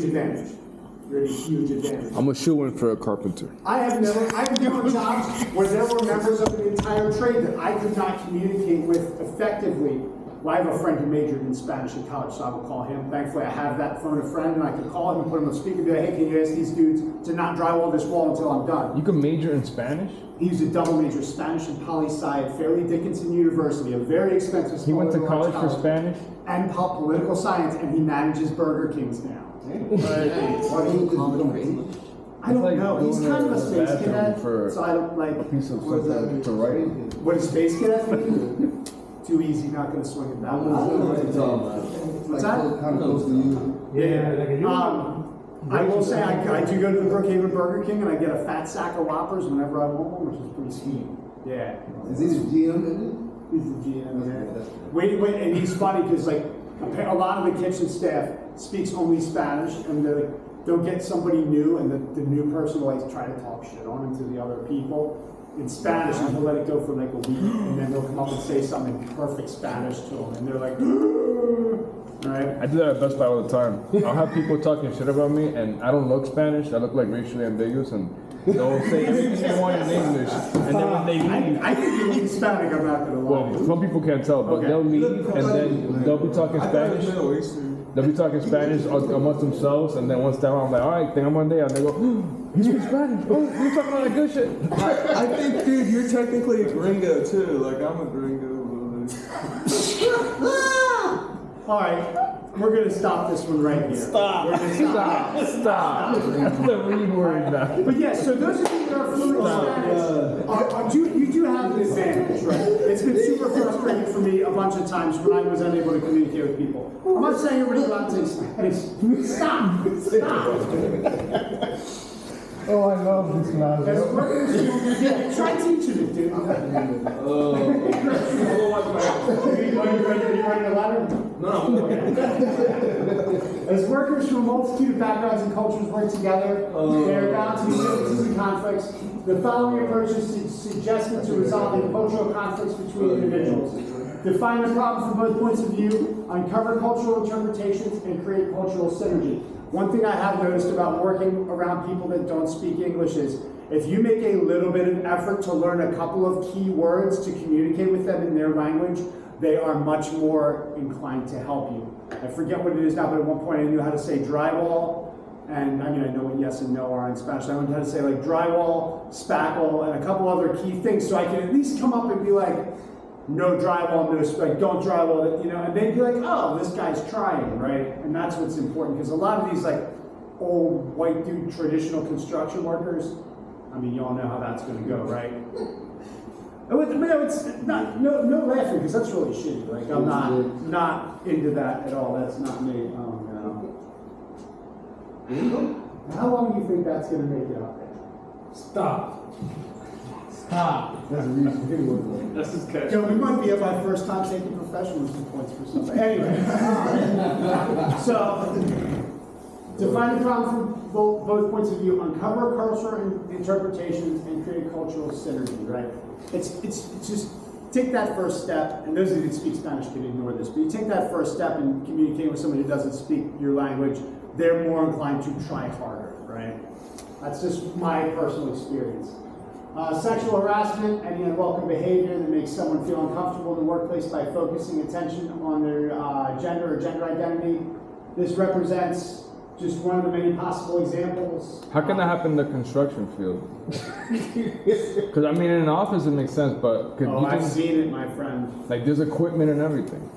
huge advantage. You're at a huge advantage. I'm a shoo-in for a carpenter. I've been on jobs where there were members of the entire trade that I could not communicate with effectively. Well, I have a friend who majored in Spanish in college, so I will call him. Thankfully, I have that phone a friend, and I can call him and put him on speaker and be like, hey, can you ask these dudes to not drywall this wall until I'm done? You can major in Spanish? He used a double major, Spanish and poli-sci at Fairleigh Dickinson University, a very expensive school. He went to college for Spanish? And political science, and he manages Burger Kings now. I don't know. He's kind of a space cadet, so I don't like. A piece of something to write? What is space cadet mean? Too easy, not going to swing it that way. What's that? Kind of close to you. Yeah. I will say I do go to the Brookhaven Burger King and I get a fat sack of Whoppers whenever I want one, which is pretty sweet. Yeah. Is he the GM in it? He's the GM. Yeah. Wait, and he's funny because like a lot of the kitchen staff speaks only Spanish, and they're like, they'll get somebody new, and the new person will like try to talk shit on him to the other people in Spanish, and he'll let it go for like a week, and then they'll come up and say something in perfect Spanish to him, and they're like, right? I do that at Best Buy all the time. I'll have people talking shit about me, and I don't look Spanish. I look like racially ambiguous, and they'll say everything they want in English, and then when they leave, I think you Hispanic. I'm not gonna lie. well, some people can't tell, but they'll leave, and then they'll be talking Spanish. They'll be talking Spanish amongst themselves, and then once they're on, I'm like, all right, think I'm on there, and they go, you speak Spanish? Oh, you're talking all that good shit. I think, dude, you're technically a gringo too. Like, I'm a gringo a little bit. All right, we're gonna stop this one right here. Stop. That's the read word now. But yeah, so those of you that are fluent in Spanish, you do have an advantage, right? It's been super frustrating for me a bunch of times when I was unable to communicate with people. I'm not saying everybody go out and say, stop. Oh, I love this man. Yeah, try teaching it, dude. You writing a letter? No. As workers from a multitude of backgrounds and cultures work together, there are bound to be differences and conflicts. The following approach is suggested to resolving cultural conflicts between individuals. Define the problem from both points of view, uncover cultural interpretations, and create cultural synergy. One thing I have noticed about working around people that don't speak English is if you make a little bit of effort to learn a couple of key words to communicate with them in their language, they are much more inclined to help you. I forget what it is now, but at one point I knew how to say drywall, and I mean, I know what yes and no are in Spanish. I learned how to say like drywall, spackle, and a couple other key things so I can at least come up and be like, no drywall, no like don't drywall, you know, and they'd be like, oh, this guy's trying, right? And that's what's important, because a lot of these like old white dude traditional construction workers, I mean, you all know how that's going to go, right? It's not no laughing, because that's really shitty. Like I'm not into that at all. That's not me. Oh no. How long do you think that's going to make it out there? Stop. That's a reason. That's his catch. Yo, we might be at my first time taking professionalism points for something. Anyway, so define the problem from both points of view, uncover cultural interpretations, and create cultural synergy. Right? It's just take that first step. And those of you that speak Spanish can ignore this, but you take that first step in communicating with somebody who doesn't speak your language. They're more inclined to try harder. Right? That's just my personal experience. Sexual harassment, any unwelcome behavior that makes someone feel uncomfortable in the workplace by focusing attention on their gender or gender identity. This represents just one of the many possible examples. How can that happen in the construction field? Because I mean, in an office it makes sense, but I've seen it, my friend. Like there's equipment and everything.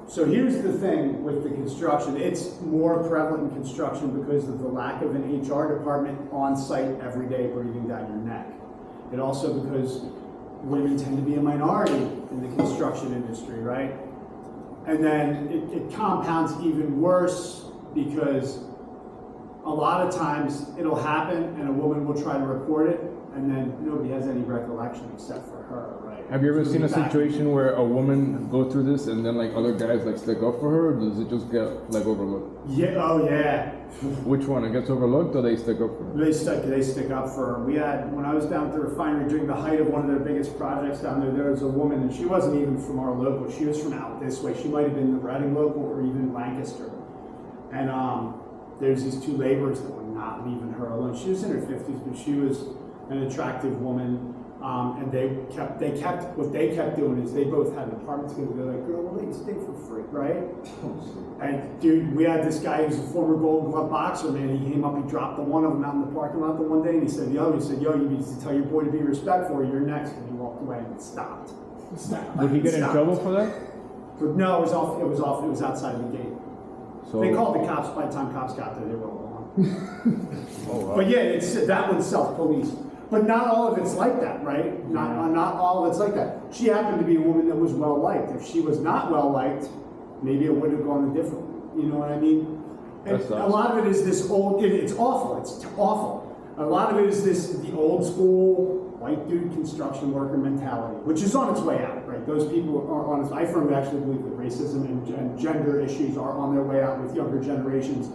So here's the thing with the construction. It's more prevalent in construction because of the lack of an HR department on site every day breathing down your neck. And also because women tend to be a minority in the construction industry, right? And then it compounds even worse because a lot of times it'll happen and a woman will try to report it and then nobody has any recollection except for her, right? Have you ever seen a situation where a woman go through this and then like other guys like stick up for her, or does it just get like overlooked? Yeah, oh yeah. Which one? It gets overlooked or they stick up for her? They stick up for her. We had, when I was down at the refinery during the height of one of their biggest projects down there, there was a woman and she wasn't even from our local. She was from out this way. She might have been the Reading local or even Lancaster. And there's these two laborers that were not leaving her alone. She was in her 50s, but she was an attractive woman. And what they kept doing is they both had an apartment together. They're like, girl, well, they can stay for free, right? And dude, we had this guy who's a former Gold Glove boxer, man. He came up, he dropped the one of them out in the parking lot the one day, and he said, yo, you need to tell your boy to be respectful, or you're next. And he walked away and it stopped. Did he get in trouble for that? No, it was outside of the gate. So They called the cops. By the time cops got there, they were all gone. Oh, wow. But yeah, that one's self-police. But not all of it's like that, right? Not all of it's like that. She happened to be a woman that was well-liked. If she was not well-liked, maybe it would have gone differently. You know what I mean? And a lot of it is this old, it's awful. It's awful. A lot of it is the old school white dude construction worker mentality, which is on its way out, right? Those people are on its, I firmly actually believe that racism and gender issues are on their way out, with younger generations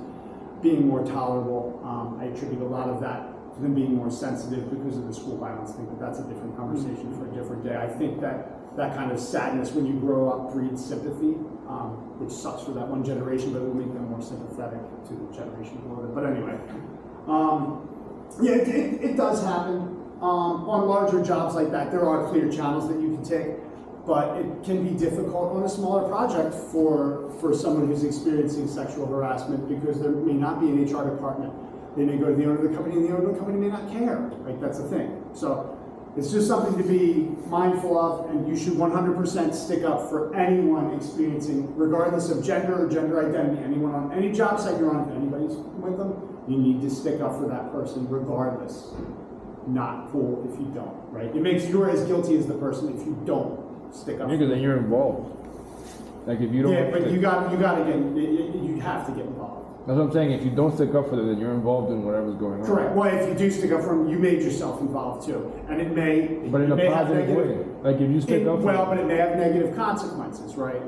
being more tolerable. I attribute a lot of that to them being more sensitive because of the school violence thing, but that's a different conversation for a different day. I think that kind of sadness when you grow up breeds sympathy, which sucks for that one generation, but it will make them more sympathetic to the generation below them. But anyway, yeah, it does happen. On larger jobs like that, there are clear channels that you can take, but it can be difficult on a smaller project for someone who's experiencing sexual harassment, because there may not be an HR department. They may go to the owner of the company, and the owner of the company may not care, right? That's the thing. So it's just something to be mindful of, and you should 100% stick up for anyone experiencing, regardless of gender or gender identity, anyone on any job site you're on, if anybody's with them, you need to stick up for that person regardless. Not cool if you don't, right? It makes you as guilty as the person if you don't stick up. Because then you're involved. Like if you don't. Yeah, but you have to get involved. That's what I'm saying. If you don't stick up for them, then you're involved in whatever's going on. Correct. Well, if you do stick up for them, you made yourself involved too, and it may. But in a positive way. Like if you stick up for well, them. but it may have negative consequences, right?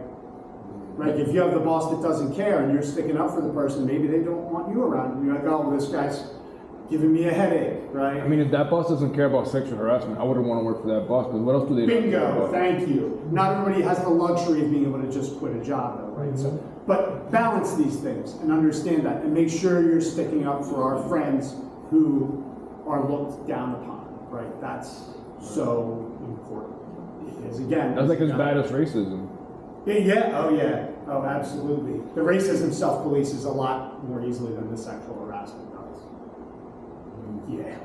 Like if you have the boss that doesn't care and you're sticking up for the person, maybe they don't want you around. And you're like, oh, well, this guy's giving me a headache, right? I mean, if that boss doesn't care about sexual harassment, I wouldn't want to work for that boss, because what else do they do? Bingo, thank you. Not everybody has the luxury of being able to just quit a job, though, right? So, but balance these things and understand that, and make sure you're sticking up for our friends who are looked down upon, right? That's so important. Because again, That's like as bad as racism. Oh, absolutely. The racism self-polices a lot more easily than the sexual harassment does. Yeah.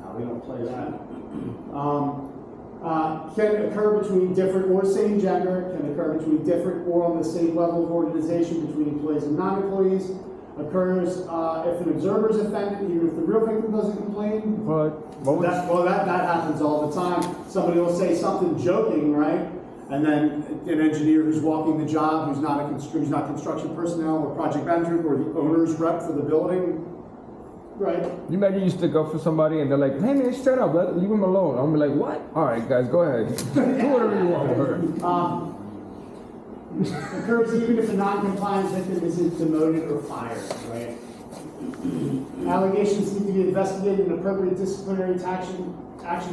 No, we don't play that. Can occur between different or same gender, can occur between different or on the same level of organization between employees and non-employees, occurs if an observer is offended, even if the real victim doesn't complain. That happens all the time. Somebody will say something joking, right? And then an engineer who's walking the job, who's not construction personnel or project manager or the owner's rep for the building, right? You imagine you stick up for somebody and they're like, hey man, shut up, leave him alone. I'm like, what? All right, guys, go ahead. Do whatever you want with her. Occurs even if a non-compliance victim isn't demoted or fired, right? Allegations need to be investigated and appropriate disciplinary action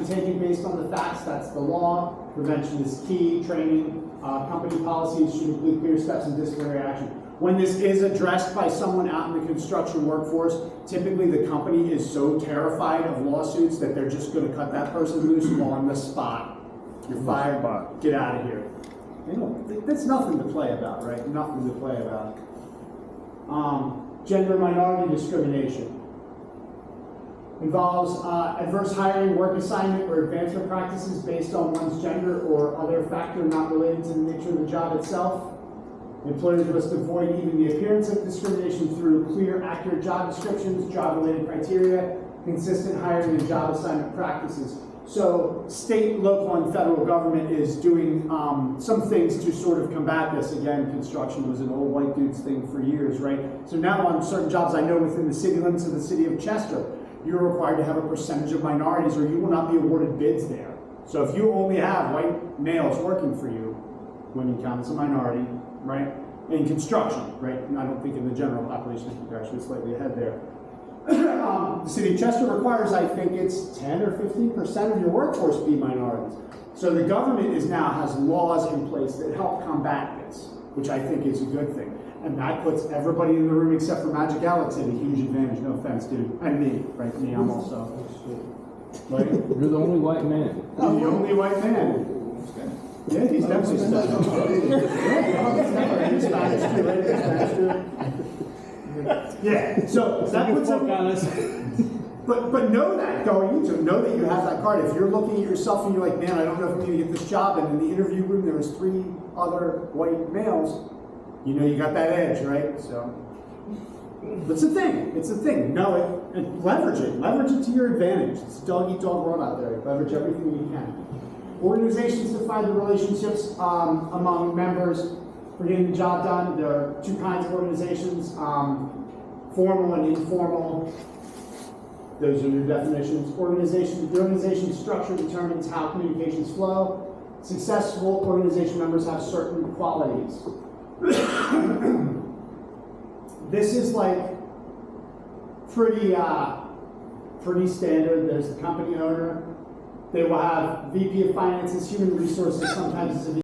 taken based on the facts. That's the law. Prevention is key. Training, company policies should include clear steps in disciplinary action. When this is addressed by someone out in the construction workforce, typically the company is so terrified of lawsuits that they're just going to cut that person loose on the spot. You're fired. Get out of here. You know, that's nothing to play about, right? Nothing to play about. Gender minority discrimination involves adverse hiring, work assignment, or advancement practices based on one's gender or other factor not related to the nature of the job itself. Employers must avoid even the appearance of discrimination through clear, accurate job descriptions, job-related criteria, consistent hiring, and job assignment practices. So state, local, and federal government is doing some things to sort of combat this. Again, construction was an old white dude's thing for years, right? So now on certain jobs, I know within the city limits of the city of Chester, you're required to have a percentage of minorities or you will not be awarded bids there. So if you only have white males working for you, women count as a minority, right? In construction, right? And I don't think in the general population, I think they're actually slightly ahead there. The city of Chester requires, I think it's 10 or 15% of your workforce be minorities. So the government now has laws in place that help combat this, which I think is a good thing. And that puts everybody in the room except for Magic Alex at a huge advantage. No offense, dude. And me, right? Me, I'm also. Right? You're the only white man. I'm the only white man. Yeah, he's definitely special. Yeah, he's Spanish too, right? He's Spanish too. Yeah, so that puts up. But know that going into it, know that you have that card. If you're looking at yourself and you're like, man, I don't know if I'm going to get this job, and in the interview room there was 3 other white males, you know you got that edge, right? So it's a thing. It's a thing. Know it and leverage it. Leverage it to your advantage. It's a dog-eat-dog world out there. Leverage everything you can. Organizations define the relationships among members for getting the job done. There are 2 kinds of organizations, formal and informal. Those are your definitions. The organization structure determines how communications flow. Successful organization members have certain qualities. This is like pretty standard. There's the company owner. They will have VP of Finances, Human Resources, sometimes it's a